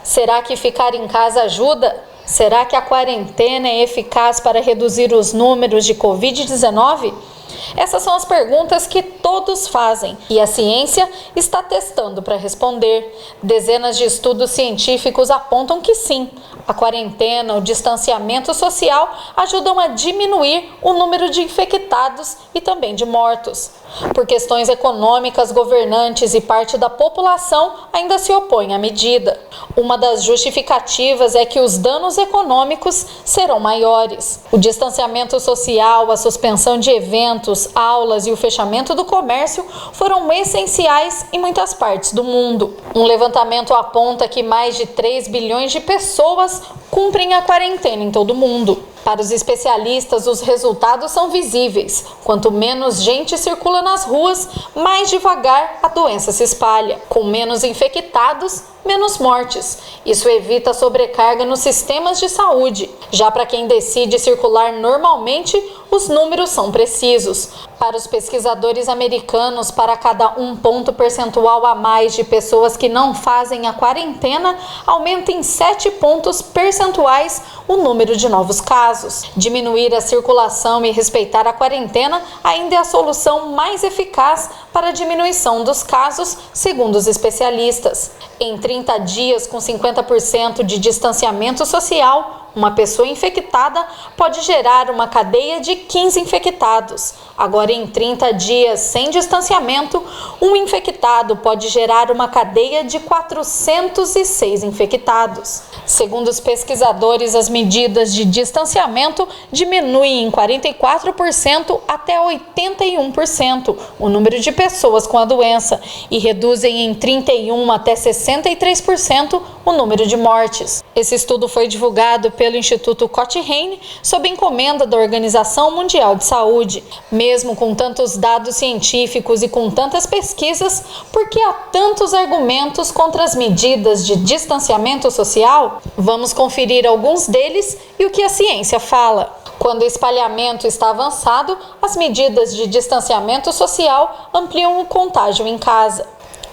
Será que ficar em casa ajuda? Será que a quarentena é eficaz para reduzir os números de Covid-19? Essas são as perguntas que todos fazem e a ciência está testando para responder. Dezenas de estudos científicos apontam que sim, a quarentena, o distanciamento social ajudam a diminuir o número de infectados e também de mortos. Por questões econômicas, governantes e parte da população ainda se opõem à medida. Uma das justificativas é que os danos econômicos serão maiores. O distanciamento social, a suspensão de eventos, aulas e o fechamento do comércio foram essenciais em muitas partes do mundo. Um levantamento aponta que mais de 3 bilhões de pessoas cumprem a quarentena em todo o mundo. Para os especialistas, os resultados são visíveis. Quanto menos gente circula nas ruas, mais devagar a doença se espalha. Com menos infectados, menos mortes. Isso evita sobrecarga nos sistemas de saúde. Já para quem decide circular normalmente, os números são precisos. Para os pesquisadores americanos, para cada 1 ponto percentual a mais de pessoas que não fazem a quarentena, aumenta em 7 pontos percentuais o número de novos casos. Diminuir a circulação e respeitar a quarentena ainda é a solução mais eficaz para a diminuição dos casos, segundo os especialistas. Em 30 dias, com 50% de distanciamento social, uma pessoa infectada pode gerar uma cadeia de 15 infectados. Agora, em 30 dias sem distanciamento, um infectado pode gerar uma cadeia de 406 infectados. Segundo os pesquisadores, as medidas de distanciamento diminuem em 44% até 81% o número de pessoas com a doença e reduzem em 31% até 63% o número de mortes. Esse estudo foi divulgado pelo Instituto Cochrane sob encomenda da Organização Mundial de Saúde. Mesmo com tantos dados científicos e com tantas pesquisas, por que há tantos argumentos contra as medidas de distanciamento social? Vamos conferir alguns deles e o que a ciência fala. Quando o espalhamento está avançado, as medidas de distanciamento social ampliam o contágio em casa.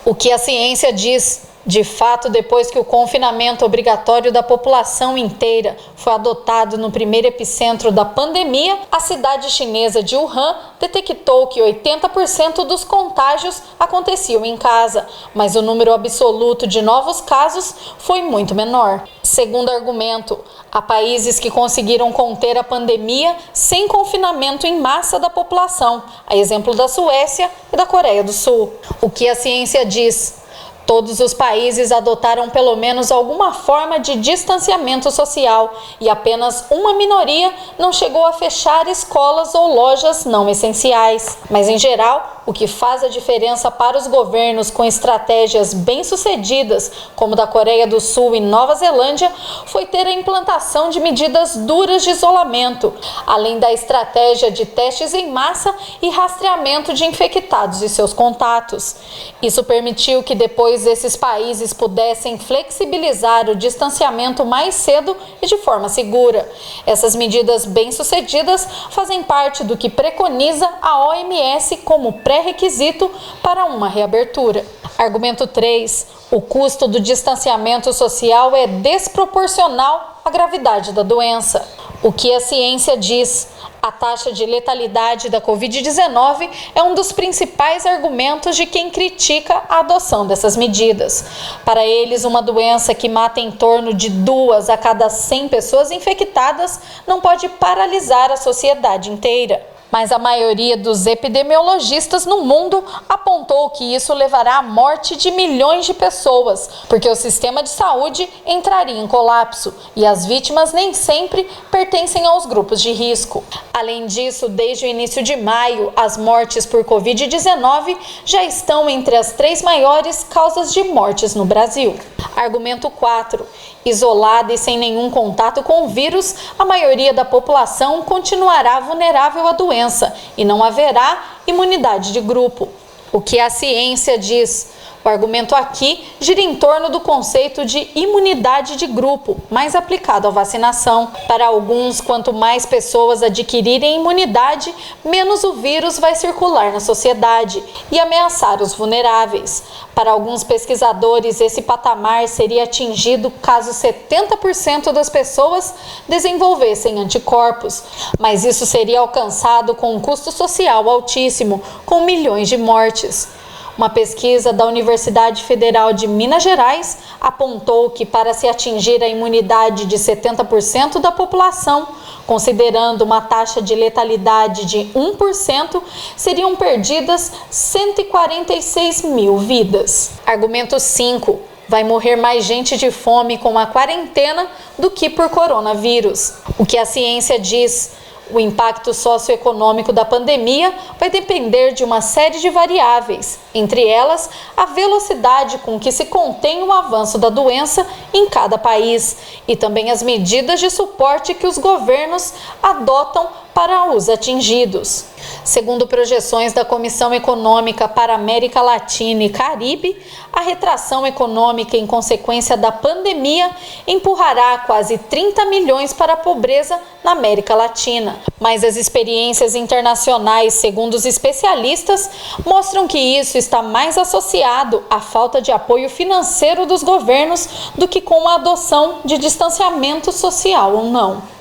O que a ciência diz? De fato, depois que o confinamento obrigatório da população inteira foi adotado no primeiro epicentro da pandemia, a cidade chinesa de Wuhan detectou que 80% dos contágios aconteciam em casa, mas o número absoluto de novos casos foi muito menor. Segundo argumento, há países que conseguiram conter a pandemia sem confinamento em massa da população, a exemplo da Suécia e da Coreia do Sul. O que a ciência diz? Todos os países adotaram pelo menos alguma forma de distanciamento social e apenas uma minoria não chegou a fechar escolas ou lojas não essenciais. Mas, em geral, o que faz a diferença para os governos com estratégias bem-sucedidas, como da Coreia do Sul e Nova Zelândia, foi ter a implantação de medidas duras de isolamento, além da estratégia de testes em massa e rastreamento de infectados e seus contatos. Isso permitiu que depois esses países pudessem flexibilizar o distanciamento mais cedo e de forma segura. Essas medidas bem-sucedidas fazem parte do que preconiza a OMS como pré-requisito para uma reabertura. Argumento 3. O custo do distanciamento social é desproporcional à gravidade da doença. O que a ciência diz? A taxa de letalidade da Covid-19 é um dos principais argumentos de quem critica a adoção dessas medidas. Para eles, uma doença que mata em torno de 2 a cada 100 pessoas infectadas não pode paralisar a sociedade inteira. Mas a maioria dos epidemiologistas no mundo apontou que isso levará à morte de milhões de pessoas, porque o sistema de saúde entraria em colapso e as vítimas nem sempre pertencem aos grupos de risco. Além disso, desde o início de maio, as mortes por Covid-19 já estão entre as 3 maiores causas de mortes no Brasil. Argumento 4. Isolada e sem nenhum contato com o vírus, a maioria da população continuará vulnerável à doença e não haverá imunidade de grupo. O que a ciência diz? O argumento aqui gira em torno do conceito de imunidade de grupo, mais aplicado à vacinação. Para alguns, quanto mais pessoas adquirirem imunidade, menos o vírus vai circular na sociedade e ameaçar os vulneráveis. Para alguns pesquisadores, esse patamar seria atingido caso 70% das pessoas desenvolvessem anticorpos, mas isso seria alcançado com um custo social altíssimo, com milhões de mortes. Uma pesquisa da Universidade Federal de Minas Gerais apontou que, para se atingir a imunidade de 70% da população, considerando uma taxa de letalidade de 1%, seriam perdidas 146 mil vidas. Argumento 5. Vai morrer mais gente de fome com a quarentena do que por coronavírus. O que a ciência diz? O impacto socioeconômico da pandemia vai depender de uma série de variáveis, entre elas a velocidade com que se contém o avanço da doença em cada país e também as medidas de suporte que os governos adotam para os atingidos. Segundo projeções da Comissão Econômica para a América Latina e Caribe, a retração econômica em consequência da pandemia empurrará quase 30 milhões para a pobreza na América Latina. Mas as experiências internacionais, segundo os especialistas, mostram que isso está mais associado à falta de apoio financeiro dos governos do que com a adoção de distanciamento social ou não.